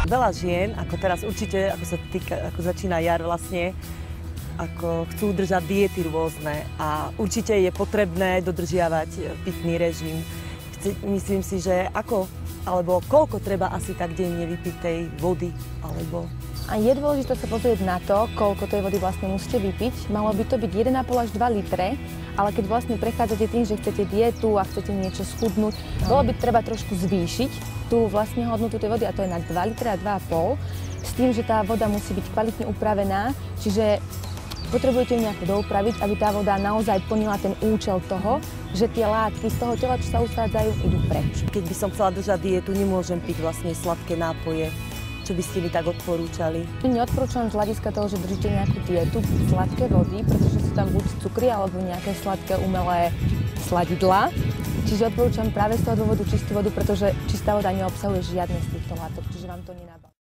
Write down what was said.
Veľa žien, ako teraz určite, ako začína jar vlastne, ako chcú držať diety rôzne a určite je potrebné dodržiavať pitný režim. Myslím si, že koľko treba asi tak denne vypiť tej vody, alebo... A je dôležité sa pozrieť na to, koľko tej vody vlastne musíte vypiť. Malo by to byť 1,5 až 2 litre, ale keď vlastne prechádzate tým, že chcete dietu a chcete niečo schudnúť, bolo by treba trošku zvýšiť tú vlastne hodnotu tej vody, a to je na 2 litre a 2,5, s tým, že tá voda musí byť kvalitne upravená, čiže potrebujete ju nejako doupraviť, aby tá voda naozaj plnila ten účel toho, že tie látky z toho tela, čo sa usádzajú, idú preč. Keď by som chcela držať dietu, nemôžem piť vlastne sladké nápoje. Čo by ste mi tak odporúčali? Neodporúčam z hľadiska toho, že držíte nejakú dietu sladké vody, pretože sú tam buď cukry alebo nejaké sladké umelé sladidlá. Čiže odporúčam práve z toho dôvodu čistú vodu, pretože čistá voda neobsahuje žiadne z týchto látok, čiže vám to nenabalí.